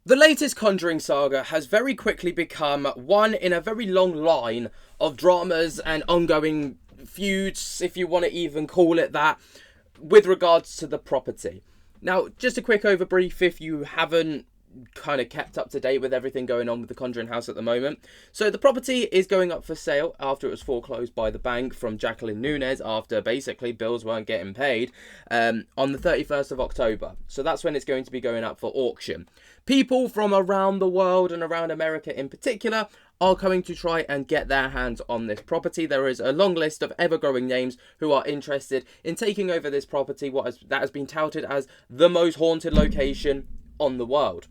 The latest Conjuring saga has very quickly become one in a very long line of dramas and ongoing feuds, if you want to even call it that, with regards to the property. Now, just a quick overbrief if you haven't kind of kept up to date with everything going on with the Conjuring house at the moment. So the property is going up for sale after it was foreclosed by the bank from Jacqueline Nunez after basically bills weren't getting paid on the 31st of October. So that's when it's going to be going up for auction. People from around the world and around America in particular are going to try and get their hands on this property. There is a long list of ever-growing names who are interested in taking over this property, that has been touted as the most haunted location on the world.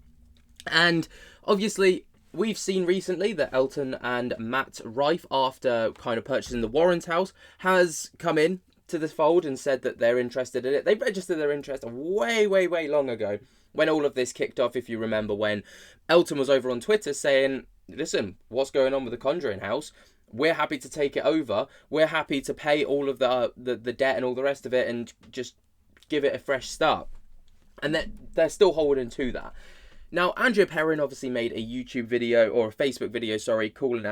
And obviously, we've seen recently that Elton and Matt Rife, after kind of purchasing the Warrens house, has come in to this fold and said that they're interested in it. They registered their interest way long ago when all of this kicked off, if you remember, when Elton was over on Twitter saying, listen, what's going on with the Conjuring house? We're happy to take it over. We're happy to pay all of the debt and all the rest of it and just give it a fresh start. And they're still holding to that. Now, Andrea Perrin obviously made a YouTube video, or a Facebook video, sorry, calling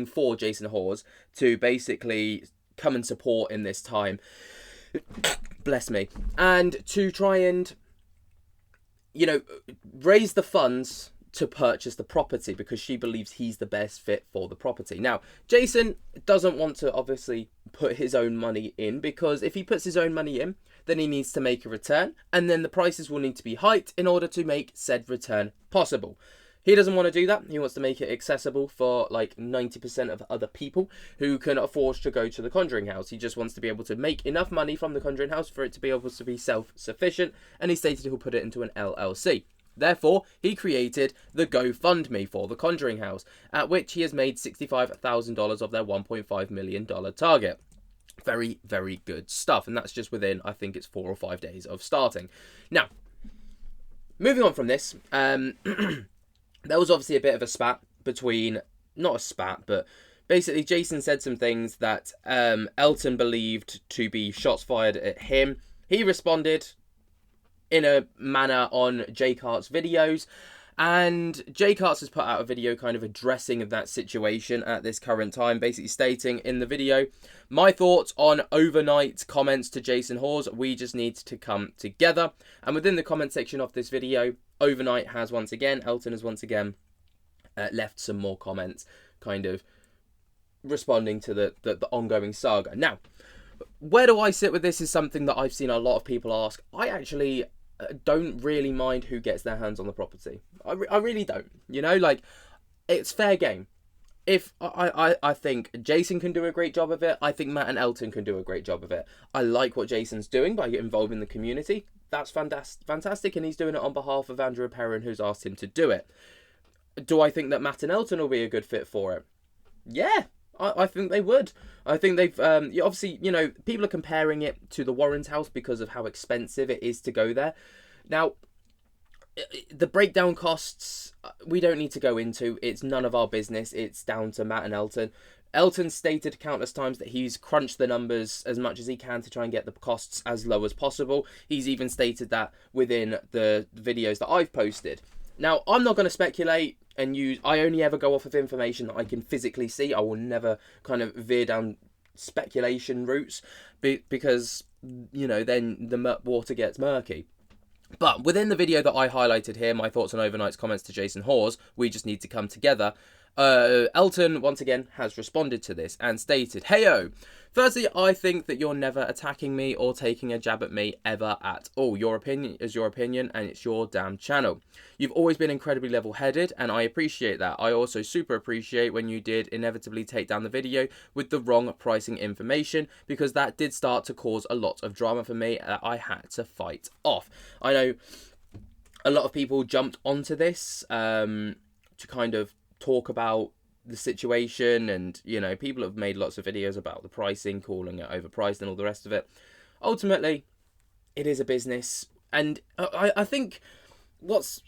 for Jason Hawes to basically come and support in this time. Bless me. And to try and, raise the funds to purchase the property because she believes he's the best fit for the property. Now, Jason doesn't want to obviously put his own money in because if he puts his own money in, then he needs to make a return and then the prices will need to be hiked in order to make said return possible. He doesn't want to do that. He wants to make it accessible for like 90% of other people who can afford to go to the Conjuring house. He just wants to be able to make enough money from the Conjuring house for it to be able to be self-sufficient, and he stated he'll put it into an LLC. Therefore, he created the GoFundMe for the Conjuring house, at which he has made $65,000 of their $1.5 million target. Very, very good stuff. And that's just within, I think it's 4 or 5 days of starting. Now, moving on from this, there was obviously a bit of a spat between, not a spat, but basically Jason said some things that Elton believed to be shots fired at him. He responded in a manner on Jay Cart's videos, and Jay Cart's has put out a video kind of addressing of that situation at this current time, basically stating in the video, my thoughts on overnight comments to Jason Hawes, we just need to come together. And within the comment section of this video, overnight has once again, Elton has once again left some more comments kind of responding to the ongoing saga. Now, where do I sit with this is something that I've seen a lot of people ask. I actually don't really mind who gets their hands on the property. I really don't. It's fair game. If I think Jason can do a great job of it, I think Matt and Elton can do a great job of it. I like what Jason's doing by involving the community. That's fantastic, and he's doing it on behalf of Andrea Perrin, who's asked him to do it. Do I think that Matt and Elton will be a good fit for it? Yeah. I think they would. I think they've, obviously, people are comparing it to the Warrens house because of how expensive it is to go there. Now, the breakdown costs, we don't need to go into. It's none of our business. It's down to Matt and Elton. Elton stated countless times that he's crunched the numbers as much as he can to try and get the costs as low as possible. He's even stated that within the videos that I've posted. Now, I'm not going to speculate and use, I only ever go off of information that I can physically see. I will never kind of veer down speculation routes because, then the water gets murky. But within the video that I highlighted here, my thoughts on overnight's comments to Jason Hawes, we just need to come together. Elton, once again, has responded to this and stated, Heyo! Firstly, I think that you're never attacking me or taking a jab at me ever at all. Your opinion is your opinion and it's your damn channel. You've always been incredibly level-headed and I appreciate that. I also super appreciate when you did inevitably take down the video with the wrong pricing information because that did start to cause a lot of drama for me that I had to fight off. I know a lot of people jumped onto this to kind of talk about the situation, and people have made lots of videos about the pricing, calling it overpriced and all the rest of it. Ultimately, it is a business, and I think what's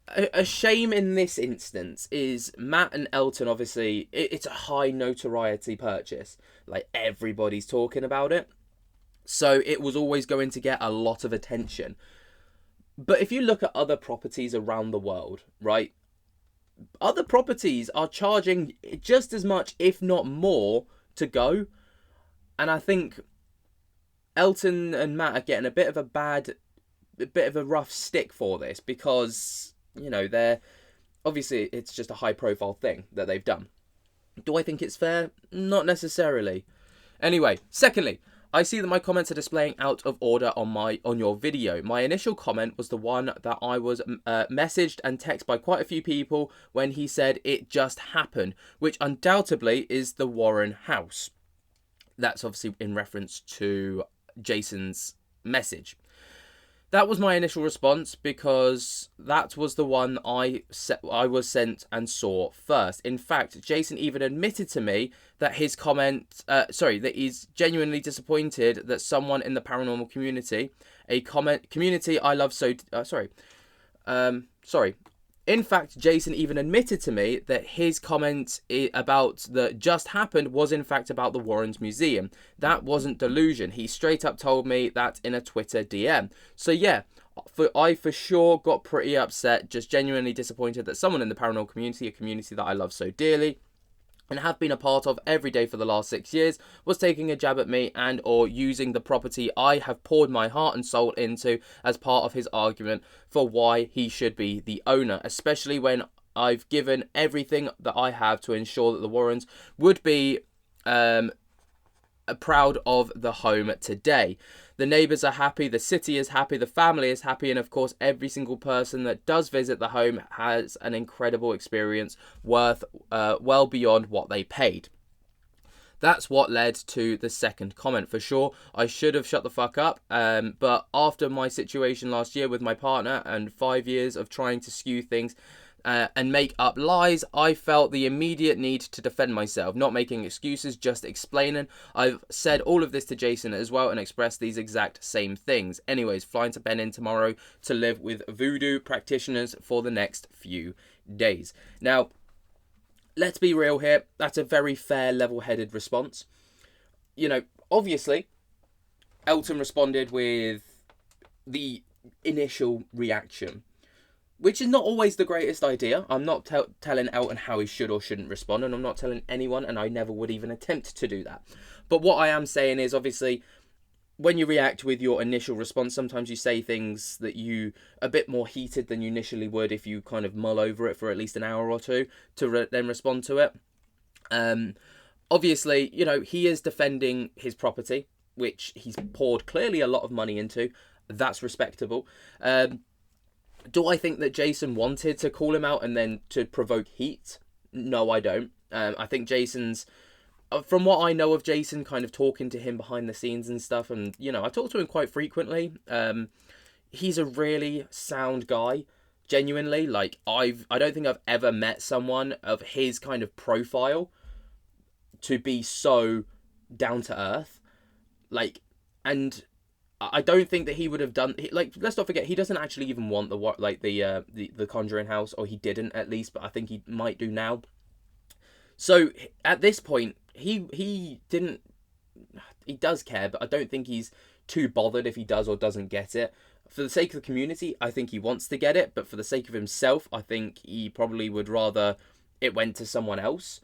a shame in this instance is Matt and Elton, obviously it's a high notoriety purchase, like everybody's talking about it, so it was always going to get a lot of attention. But if you look at other properties around the world, right? Other properties are charging just as much, if not more, to go. And I think Elton and Matt are getting a bit of a rough stick for this because, they're obviously it's just a high profile thing that they've done. Do I think it's fair? Not necessarily. Anyway, secondly, I see that my comments are displaying out of order on your video. My initial comment was the one that I was messaged and texted by quite a few people when he said it just happened, which undoubtedly is the Warren house. That's obviously in reference to Jason's message. That was my initial response because that was the one I was sent and saw first. In fact, Jason even admitted to me that his that he's genuinely disappointed that someone in the paranormal community, community I love so, In fact, Jason even admitted to me that his comment about the just happened was in fact about the Warrens Museum. That wasn't delusion. He straight up told me that in a Twitter DM. So yeah, I for sure got pretty upset, just genuinely disappointed that someone in the paranormal community, a community that I love so dearly and have been a part of every day for the last 6 years, was taking a jab at me and or using the property I have poured my heart and soul into as part of his argument for why he should be the owner, especially when I've given everything that I have to ensure that the Warrens would be proud of the home today. The neighbours are happy, the city is happy, the family is happy, and of course every single person that does visit the home has an incredible experience worth well beyond what they paid. That's what led to the second comment. For sure, I should have shut the fuck up, but after my situation last year with my partner and 5 years of trying to skew things and make up lies, I felt the immediate need to defend myself, not making excuses, just explaining. I've said all of this to Jason as well and expressed these exact same things. Anyways, flying to Benin tomorrow to live with voodoo practitioners for the next few days. Now, let's be real here. That's a very fair, level-headed response. Obviously, Elton responded with the initial reaction, which is not always the greatest idea. I'm not telling Elton how he should or shouldn't respond, and I'm not telling anyone, and I never would even attempt to do that. But what I am saying is, obviously, when you react with your initial response, sometimes you say things that you a bit more heated than you initially would if you kind of mull over it for at least an hour or two to then respond to it. Obviously, he is defending his property, which he's poured clearly a lot of money into. That's respectable. Do I think that Jason wanted to call him out and then to provoke heat? No, I don't. I think Jason's, from what I know of Jason, kind of talking to him behind the scenes and stuff, and, I talk to him quite frequently. He's a really sound guy, genuinely. Like, I don't think I've ever met someone of his kind of profile to be so down to earth. Like, and I don't think that he would have done, let's not forget, he doesn't actually even want the Conjuring house, or he didn't at least, but I think he might do now. So at this point, he does care, but I don't think he's too bothered if he does or doesn't get it. For the sake of the community, I think he wants to get it, but for the sake of himself, I think he probably would rather it went to someone else.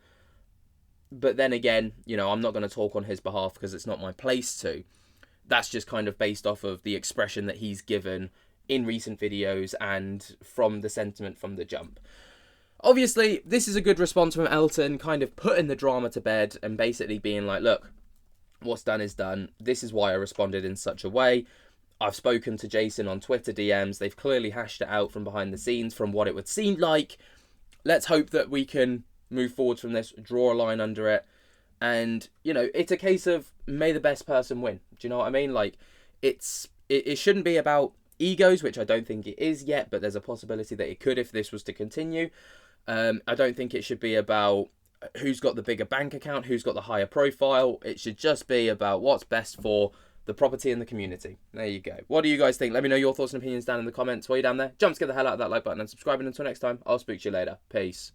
But then again, I'm not going to talk on his behalf because it's not my place to. That's just kind of based off of the expression that he's given in recent videos and from the sentiment from the jump. Obviously, this is a good response from Elton, kind of putting the drama to bed and basically being like, look, what's done is done. This is why I responded in such a way. I've spoken to Jason on Twitter DMs. They've clearly hashed it out from behind the scenes from what it would seem like. Let's hope that we can move forward from this, draw a line under it. And, it's a case of may the best person win. Do you know what I mean? Like, it shouldn't be about egos, which I don't think it is yet, but there's a possibility that it could if this was to continue. I don't think it should be about who's got the bigger bank account, who's got the higher profile. It should just be about what's best for the property and the community. There you go. What do you guys think? Let me know your thoughts and opinions down in the comments. While you're down there, jump to get the hell out of that like button and subscribe. And until next time, I'll speak to you later. Peace.